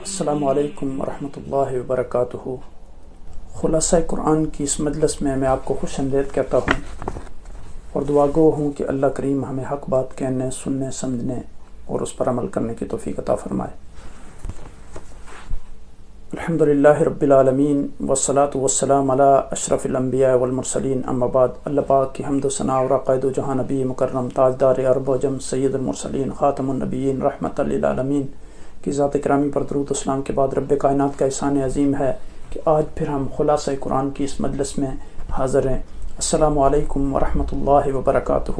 السلام علیکم ورحمۃ اللہ وبرکاتہ۔ خلاصہ قرآن کی اس مجلس میں آپ کو خوش آمدید کہتا ہوں اور دعا گو ہوں کہ اللہ کریم ہمیں حق بات کہنے، سننے، سمجھنے اور اس پر عمل کرنے کی توفیق عطا فرمائے۔ الحمدللہ رب العالمین والصلاة والسلام علی اشرف الانبیاء والمرسلین، اما بعد۔ اللہ پاک کی حمد و ثنا اور قائد و جہاں نبی مکرم تاجدار عرب و عجم سید المرسلین خاتم النبیین رحمت للعالمین کی ذات کرامی پر درود و سلام کے بعد رب کائنات کا احسان عظیم ہے کہ آج پھر ہم خلاصہ قرآن کی اس مجلس میں حاضر ہیں۔ السلام علیکم ورحمۃ اللہ وبرکاتہ۔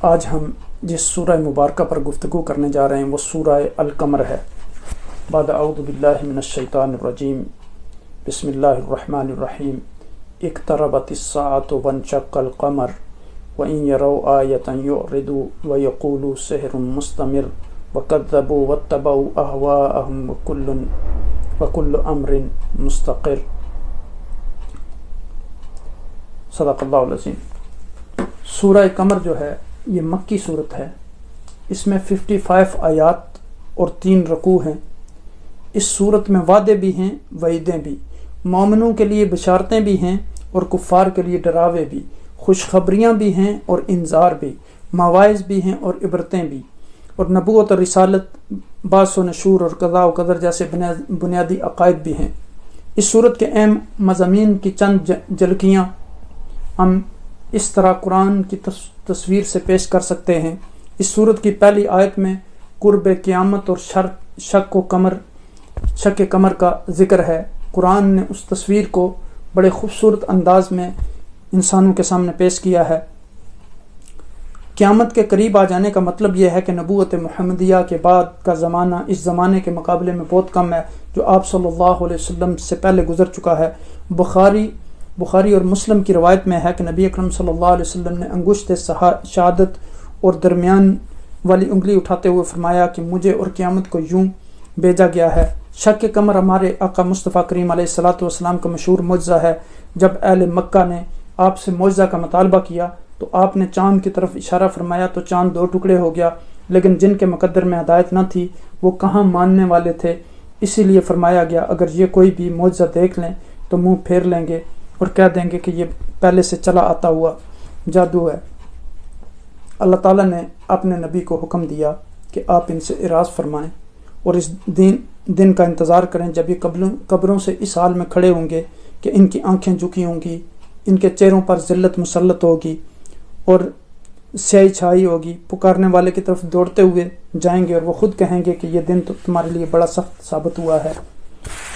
آج ہم جس سورہ مبارکہ پر گفتگو کرنے جا رہے ہیں وہ سورہ القمر ہے۔ بعد اعوذ باللہ من الشیطان الرجیم، بسم اللہ الرحمن الرحیم۔ اقتربت الساعة وانشق القمر وإن يروا آية يعرضوا ويقولوا سحر مستمر وكذبوا واتبعوا أهواءهم وكل أمر مستقر۔ صدق اللہ العظیم۔ سورہ قمر جو ہے یہ مکی صورت ہے، اس میں 55 آیات اور 3 رکوع ہیں۔ اس صورت میں وعدے بھی ہیں، وعیدیں بھی، مومنوں کے لیے بشارتیں بھی ہیں اور کفار کے لیے ڈراوے بھی، خوشخبریاں بھی ہیں اور انذار بھی، مواعظ بھی ہیں اور عبرتیں بھی، اور نبوت اور رسالت، بعث و نشور اور قضاء و قدر جیسے بنیادی عقائد بھی ہیں۔ اس صورت کے اہم مضامین کی چند جھلکیاں ہم اس طرح قرآن کی تصویر سے پیش کر سکتے ہیں۔ اس صورت کی پہلی آیت میں قرب قیامت اور شک قمر کا ذکر ہے۔ قرآن نے اس تصویر کو بڑے خوبصورت انداز میں انسانوں کے سامنے پیش کیا ہے۔ قیامت کے قریب آ جانے کا مطلب یہ ہے کہ نبوت محمدیہ کے بعد کا زمانہ اس زمانے کے مقابلے میں بہت کم ہے جو آپ صلی اللہ علیہ وسلم سے پہلے گزر چکا ہے۔ بخاری اور مسلم کی روایت میں ہے کہ نبی اکرم صلی اللہ علیہ وسلم نے انگشت شہادت اور درمیان والی انگلی اٹھاتے ہوئے فرمایا کہ مجھے اور قیامت کو یوں بھیجا گیا ہے۔ شک قمر ہمارے آقا مصطفیٰ کریم علیہ الصلوۃ والسلام کا مشہور معجزہ ہے۔ جب اہل مکہ نے آپ سے معجزہ کا مطالبہ کیا تو آپ نے چاند کی طرف اشارہ فرمایا تو چاند 2 ٹکڑے ہو گیا، لیکن جن کے مقدر میں ہدایت نہ تھی وہ کہاں ماننے والے تھے، اسی لیے فرمایا گیا اگر یہ کوئی بھی معجزہ دیکھ لیں تو منہ پھیر لیں گے اور کہہ دیں گے کہ یہ پہلے سے چلا آتا ہوا جادو ہے۔ اللہ تعالیٰ نے اپنے نبی کو حکم دیا کہ آپ ان سے اعراض فرمائیں اور اس دن کا انتظار کریں جب یہ قبروں سے اس حال میں کھڑے ہوں گے کہ ان کی آنکھیں جھکی ہوں گی، ان کے چہروں پر ذلت مسلط ہوگی اور سیاہی چھائی ہوگی، پکارنے والے کی طرف دوڑتے ہوئے جائیں گے اور وہ خود کہیں گے کہ یہ دن تو تمہارے لیے بڑا سخت ثابت ہوا ہے۔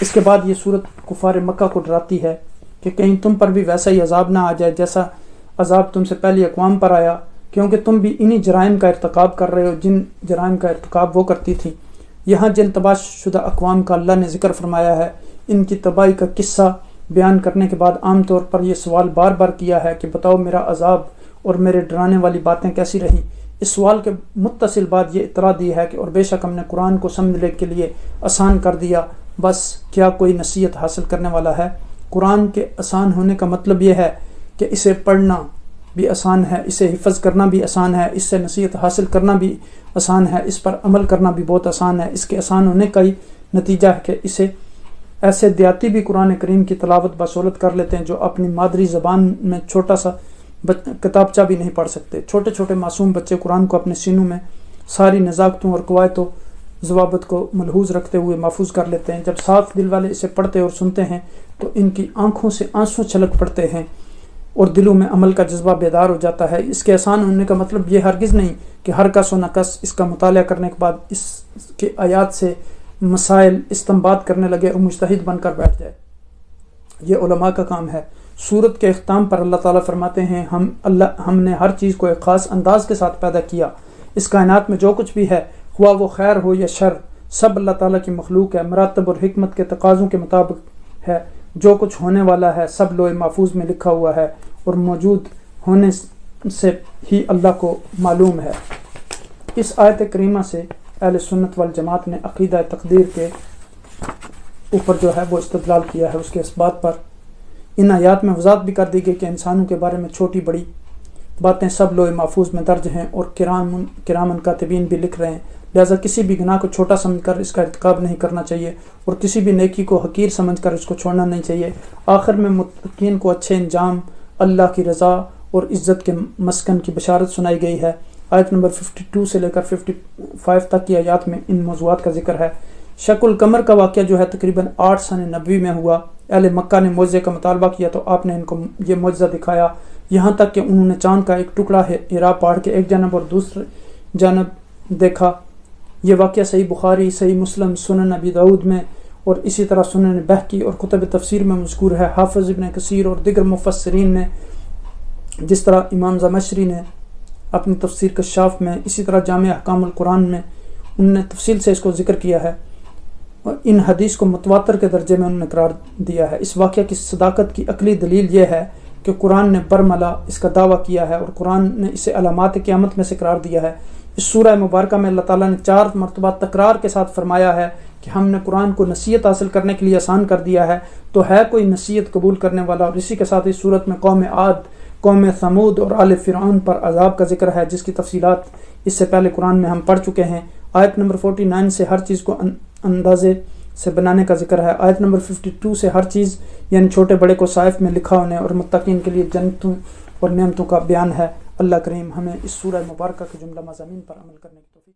اس کے بعد یہ صورت کفار مکہ کو ڈراتی ہے کہ کہیں تم پر بھی ویسا ہی عذاب نہ آ جائے جیسا عذاب تم سے پہلی اقوام پر آیا، کیونکہ تم بھی انہی جرائم کا ارتکاب کر رہے ہو جن جرائم کا ارتکاب وہ کرتی تھی۔ یہاں جن تباہ شدہ اقوام کا اللہ نے ذکر فرمایا ہے، ان کی تباہی کا قصہ بیان کرنے کے بعد عام طور پر یہ سوال بار بار کیا ہے کہ بتاؤ میرا عذاب اور میرے ڈرانے والی باتیں کیسی رہیں۔ اس سوال کے متصل بعد یہ اطلاع دی ہے کہ اور بے شک ہم نے قرآن کو سمجھنے کے لیے آسان کر دیا، بس کیا کوئی نصیحت حاصل کرنے والا ہے؟ قرآن کے آسان ہونے کا مطلب یہ ہے کہ اسے پڑھنا بھی آسان ہے، اسے حفظ کرنا بھی آسان ہے، اس سے نصیحت حاصل کرنا بھی آسان ہے، اس پر عمل کرنا بھی بہت آسان ہے۔ اس کے آسان ہونے کا ہی نتیجہ ہے کہ اسے ایسے دیہاتی بھی قرآن کریم کی تلاوت بسہولت کر لیتے ہیں جو اپنی مادری زبان میں چھوٹا سا کتابچہ بھی نہیں پڑھ سکتے۔ چھوٹے چھوٹے معصوم بچے قرآن کو اپنے سینوں میں ساری نزاکتوں اور قواعد و ضوابط کو ملحوظ رکھتے ہوئے محفوظ کر لیتے ہیں۔ جب صاف دل والے اسے پڑھتے اور سنتے ہیں تو ان کی آنکھوں سے آنسو چھلک پڑتے ہیں اور دلوں میں عمل کا جذبہ بیدار ہو جاتا ہے۔ اس کے آسان ہونے کا مطلب یہ ہرگز نہیں کہ ہر کس و نکس اس کا مطالعہ کرنے کے بعد اس کے آیات سے مسائل استنباط کرنے لگے اور مجتہد بن کر بیٹھ جائے۔ یہ علماء کا کام ہے۔ سورت کے اختتام پر اللہ تعالیٰ فرماتے ہیں ہم نے ہر چیز کو ایک خاص انداز کے ساتھ پیدا کیا۔ اس کائنات میں جو کچھ بھی ہے ہوا وہ خیر ہو یا شر سب اللہ تعالیٰ کی مخلوق ہے، مراتب اور حکمت کے تقاضوں کے مطابق ہے۔ جو کچھ ہونے والا ہے سب لوح محفوظ میں لکھا ہوا ہے اور موجود ہونے سے ہی اللہ کو معلوم ہے۔ اس آیت کریمہ سے اہل سنت والجماعت نے عقیدہ تقدیر کے اوپر جو ہے وہ استدلال کیا ہے، اس کے اثبات پر۔ ان آیات میں وضاحت بھی کر دی گئی کہ انسانوں کے بارے میں چھوٹی بڑی باتیں سب لوح محفوظ میں درج ہیں اور کرامن کاتبین بھی لکھ رہے ہیں، لہٰذا کسی بھی گناہ کو چھوٹا سمجھ کر اس کا ارتکاب نہیں کرنا چاہیے اور کسی بھی نیکی کو حقیر سمجھ کر اس کو چھوڑنا نہیں چاہیے۔ آخر میں متقین کو اچھے انجام، اللہ کی رضا اور عزت کے مسکن کی بشارت سنائی گئی ہے۔ آیت نمبر 52 سے لے کر 55 تک کی آیات میں ان موضوعات کا ذکر ہے۔ شق القمر کا واقعہ جو ہے تقریباً 8 سن نبوی میں ہوا۔ اہل مکہ نے معجزے کا مطالبہ کیا تو آپ نے ان کو یہ معجزہ دکھایا، یہاں تک کہ انہوں نے چاند کا ایک ٹکڑا ہرا پہاڑ کے ایک جانب اور دوسری جانب دیکھا۔ یہ واقعہ صحیح بخاری، صحیح مسلم، سنن ابی داؤد میں اور اسی طرح سنن بہقی اور کتب تفسیر میں مذکور ہے۔ حافظ ابن کثیر اور دیگر مفسرین نے، جس طرح امام زمخشری نے اپنی تفسیر کشاف میں، اسی طرح جامع احکام القرآن میں، انہوں نے تفصیل سے اس کو ذکر کیا ہے اور ان حدیث کو متواتر کے درجے میں انہوں نے قرار دیا ہے۔ اس واقعہ کی صداقت کی عقلی دلیل یہ ہے کہ قرآن نے برملا اس کا دعویٰ کیا ہے اور قرآن نے اسے علامات قیامت میں سے قرار دیا ہے۔ اس سورہ مبارکہ میں اللہ تعالیٰ نے 4 مرتبہ تکرار کے ساتھ فرمایا ہے کہ ہم نے قرآن کو نصیحت حاصل کرنے کے لیے آسان کر دیا ہے، تو ہے کوئی نصیحت قبول کرنے والا؟ اور اسی کے ساتھ اس صورت میں قوم عاد، قوم ثمود اور آل فرعون پر عذاب کا ذکر ہے، جس کی تفصیلات اس سے پہلے قرآن میں ہم پڑھ چکے ہیں۔ آیت نمبر 49 سے ہر چیز کو اندازے سے بنانے کا ذکر ہے۔ آیت نمبر 52 سے ہر چیز یعنی چھوٹے بڑے کو صائف میں لکھا ہونے اور متقین کے لیے جنتوں اور نعمتوں کا بیان ہے۔ اللہ کریم ہمیں اس سورہ مبارکہ کے جملہ مضامین پر عمل کرنے کی توفیق